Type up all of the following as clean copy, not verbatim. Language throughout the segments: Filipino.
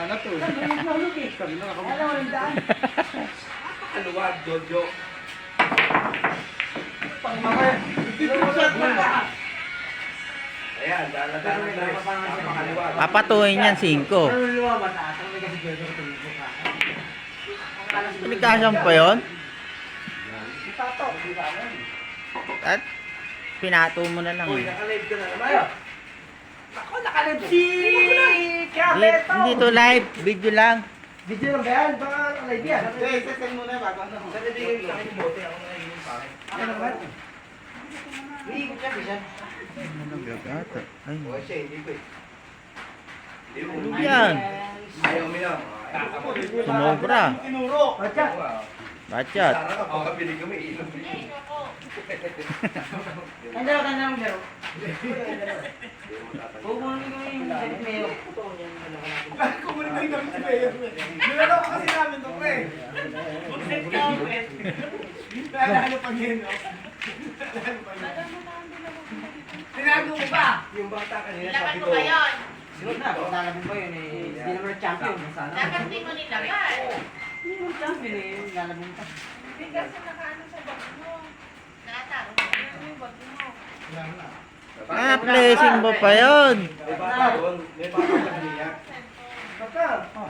sana to. Nalulog eh. Alam mo rin daan. Kaluwag, Jojo. Pangmamay. Shot mo ka. Ayan, dala-dala na rin. Napakaluwag. Papatuhin yan 5. Naluluwa mataas. Ang may kasi Jojo tumulong ka. Pinikasan pa yun? Tato. At pinato mo na lang. Uy, Eh. nakalive ka na naman. Ayo. Ako nakalib si Kabeto. Hindi to live, video lang. Video lang ba yan? Baka live yan. Send mo na bago ano. Sa bibigay sa akin yung bote, ako na yung pare. Ano naman? Iikot siya, bisa. Ay, O siya, hindi ko eh. Hindi mo. ano yan? Ayaw mo yan. Sumobra. Ocha. Bachat. Sana ka pagkabili kami, ilong mo yun. Tanda mo laro. Pupunin ko yung mayo. Kumulit na yung gamit si Mayor. Nilalaw ko kasi namin to, pre. Nalala pa yun, no? Nalala pa yun. Tinago mo ba? Yung bata kanina, Laban sabi mo ko. ba yun? Sunod na, kung lalabing ba yun eh. Hindi naman champion. Sana. Dapat di mo nilaban. Hindi naman champion eh. Yung lalabing pa. Bigas na nakaano sa bag mo. Nakataro mo. Ano yung bag mo? Ah, blessing mo pa yun. May bata doon. May bata sa kanina. Baka.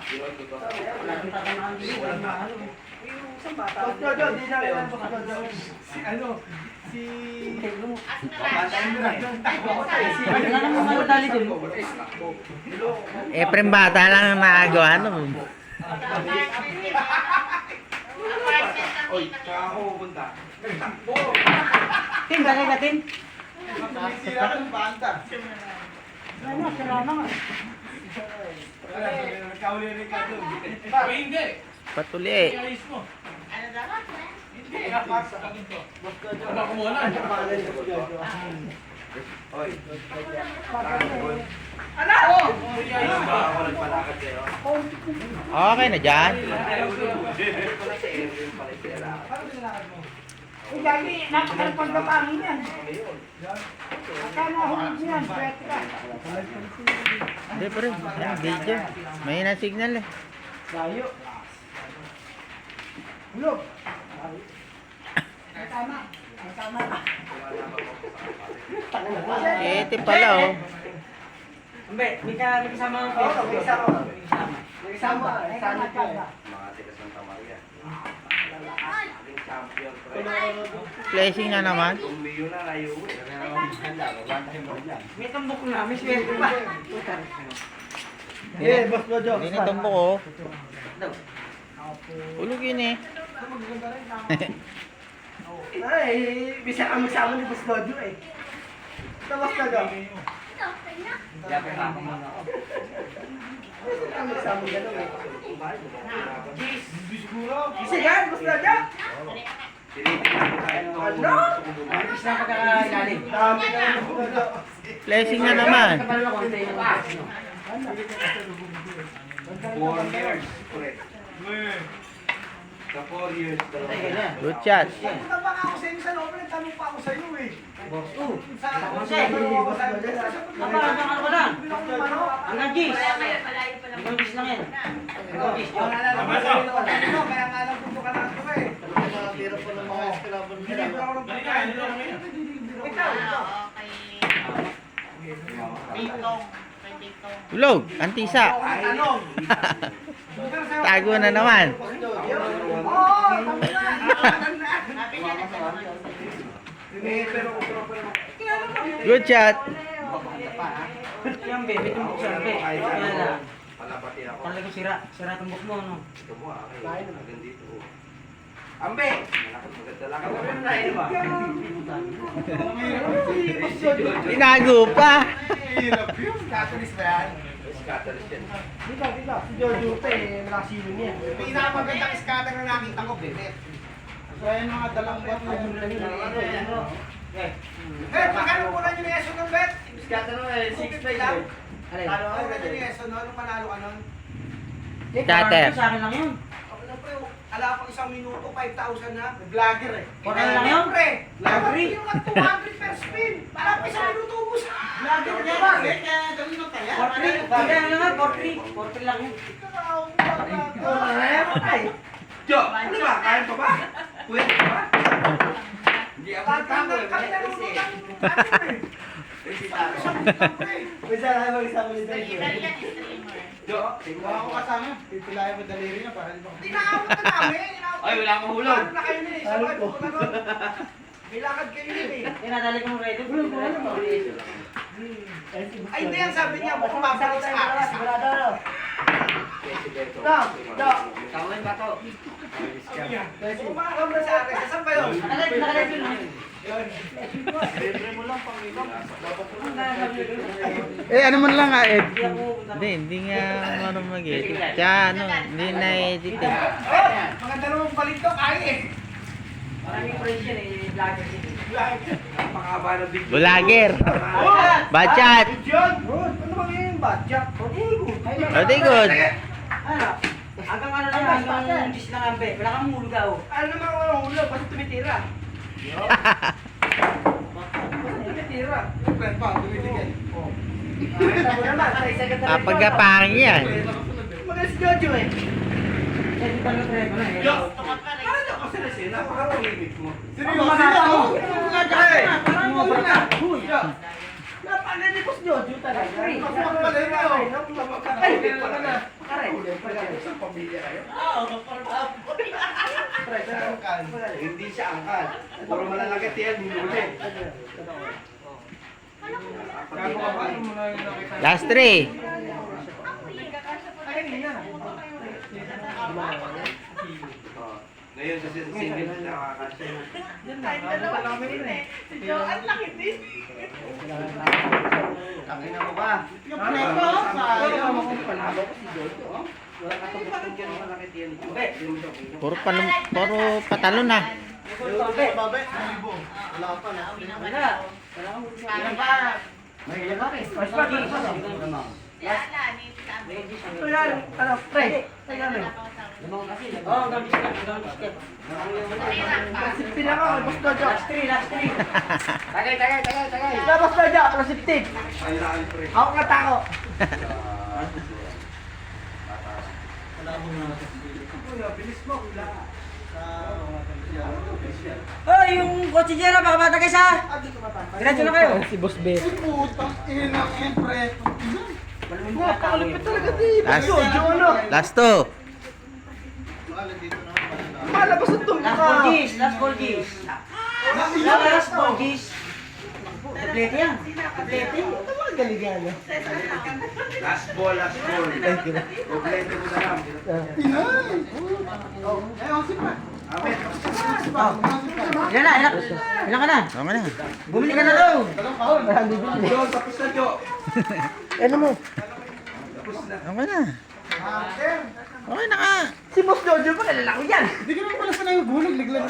Yun, totoo. Wala nang tatanungan dito. Wala na ano. Yung isang bata. Jojo, di na kailangan pa Jojo. Si ano? Si... As na Bata mo na. Wala naman madali dun. Efrem bata lang ang nakagawa no. Oy, tsaka ako pupunta. Nagtakbo. Tim, bagay natin. Sumisira ka ng banta. Ano, sila na nga. Wala, nagkauli rin ka doon. Patuli. Ano dapat? Oy. Ano? Ayun ba ako nagpalakad sa'yo? Okay na dyan. Ayaw ko yun. Pala si Erwin pala yung pinalakad. Paano pinalakad mo? Eh, gagi, napakalapag na pangin yan. Ngayon. Akala ako yan, pwede ka. Hindi pa rin. Ayan, video. May na signal eh. Layo. Hulog. Ay, tama. Ay, tama. Ete pala oh. Ambe, may kasama ang pwede. May kasama. May kasama. May kasama. Mga tiga Santa Maria. Ating champion. Blessing na naman. Kung Leo na, ayaw mo. May tumbok na, may swerte pa. Eh, boss Jojo. Hindi na tumbok oh. Ulog yun eh. Ay, bisa ka magsama ni Boss Dojo eh. Tapos na daw. Dapat ako muna ako. Bisa ka magsama gano'n eh. Sige, Boss Dojo! Ano? Bis na pagkakailalim. Dami ka lang Boss Dojo. Blessing na naman. Kapalo na konti yung mga. 4 years. Correct. Sa 4 years. Ay, ganyan. Good shot. Punta pa nga ako sa inyo sa loob, nagtanong pa ako sa iyo eh. Boss, Sa ako Kasi, Kapag ano ka lang? Hanggang Gis. Malayo pa lang. Hanggang Gis lang yan. Hanggang Gis. Wala na naman sa inyo kanino, kaya nga lang punto ka lang ito eh. Tira pa ng mga eskalabon Deliver ako ng pagkain. Ikaw, ikaw. Oo, kay Dingtong. Kay Dingtong. Ulog. Antisa. Tanong. Tago na naman. Oo, tama na. Sabi niya na sa mga. pero Good shot. Yan, be. May tumbok siya, be. Yan lang. palapati ako. Talaga sira. Sira tumbok mo, no? Ito mo ah. Hanggang dito. Ambe! Maganda lang ako. Ano na yun ba? Tinago pa. Hirap yun. Catalyst ba yan? Scatterist yan. Dito. Si Jojo pa eh. Nakasino niya. Pinakamagandang scatter na nakita ko, Bebet. So, yan mga dalang buwan na yun. Bet, magkano po na yung yeso ng bet? Scatter mo eh. 6 play lang. Alin? Ano ang yung yeso no? Anong manalo ka nun? Scatter. Sa akin lang yun. Okay na pre, ala pang isang minuto, 5,000 na. Vlogger eh. Wala lang yun? Pre, Vlogger? yung 200 per spin. Para pa isang minuto ubus. Lagi na ba? Kaya ganun lang kaya. 4-3. Bagay ano nga, 4-3. 4-3 lang yun. Jo, ano ba? Kain pa ba? Pwede pa ba? Hindi ako nagtamo eh. Isa lang ako, isa mo ni Dojo. Streamer yan, streamer. Jo, Wala ko kasama. Pipilayan mo daliri niya para hindi mo. Tinawag na namin. ay, wala akong hulog. Paano na kayo ni? Sabay po na nun. May lakad kayo yun eh. Tinadali ko mo kayo. Ay, hindi yan. Sabi niya, mukhang mabalik sa akin. Sigurado ano? Tawin ba to? Sabi niya, mukhang mabalik sa akin. Saan ba yun? Nakalay yun. Libre mo lang pang ikaw. Eh, ano man lang Ed. Hindi ako Hindi nga marunong mag-edit. Kaya ano, hindi na-edit eh. Mga dalawang balik to, kaya eh. maraming friends yan eh. Vlogger din. Napakahaba ng video. Vlogger. Bachat. John! Ano ba yung budget? Very good. Ano? Hanggang ano lang, hanggang 10 lang ang be. Wala kang hulugaw. Ano naman ako ng ulo? Basta tumitira. Tumitira. Yung friend pa, tumitigay. Kita mo naman, sa isa ka Papagapangin yan. Magaling si Jojo eh. Eh, di pa lang tayo na eh. Jo, parang ako sila sila. Napakahimik mo. Seryoso ako? Parang mo ba na? Jo! Napaganda ko si Jojo talaga. Kapag pala yun ako. Ay, pala na. Aray. Sa pamilya kayo? Hindi siya angkat. Puro malalakit yan, hindi ulit. Last 3. Ngayon kasi single na nakakasya. Si Joe, ang laki din. Tangina mo ba? Yung preto, sayang. Panalo ko si Jojo, oh. Wala katubok yan, malakit yan. Puro patalo na. Babe, libo. Wala pa na. Wala. Wala kang hulugaw. Paano ba? May ilan ba? Si Ala, ni Sabi. Ito yan. Ano, pre? Tayo namin. Lamang kasi. Oo, hanggang 10 ka. Hanggang 10 ka. Mayroon pa. Pinaka ko, Boss Dojo. Last 3, last 3. Tagay. Labas na dyan, plus 15. Kailangan pre. Ako nga tako. Bilis mo, wala. Hoy, yung kotse dyan, baka matagay sa. Diretso na kayo. Si Boss Bet. Putang ina, siyempre. Napakalipit talaga Last, Jojo, ano? last 2. Malabas ang tumpa. Last ball G's, last ball G's. Last ball G's. Kompleto yan. Kompleto. Galigala. Last ball. Kompleto mo na lang. Inay! Ayaw, sipa. Amen. Ilan na, ilan ka na? Tama na. Bumili ka na daw. Jo, tapos na Jo. Ano mo? Tapos na. Tama na. Okay na ka. Si Boss Jojo pa, lalaki yan. Hindi ka naman pala sanay maghulog, liglan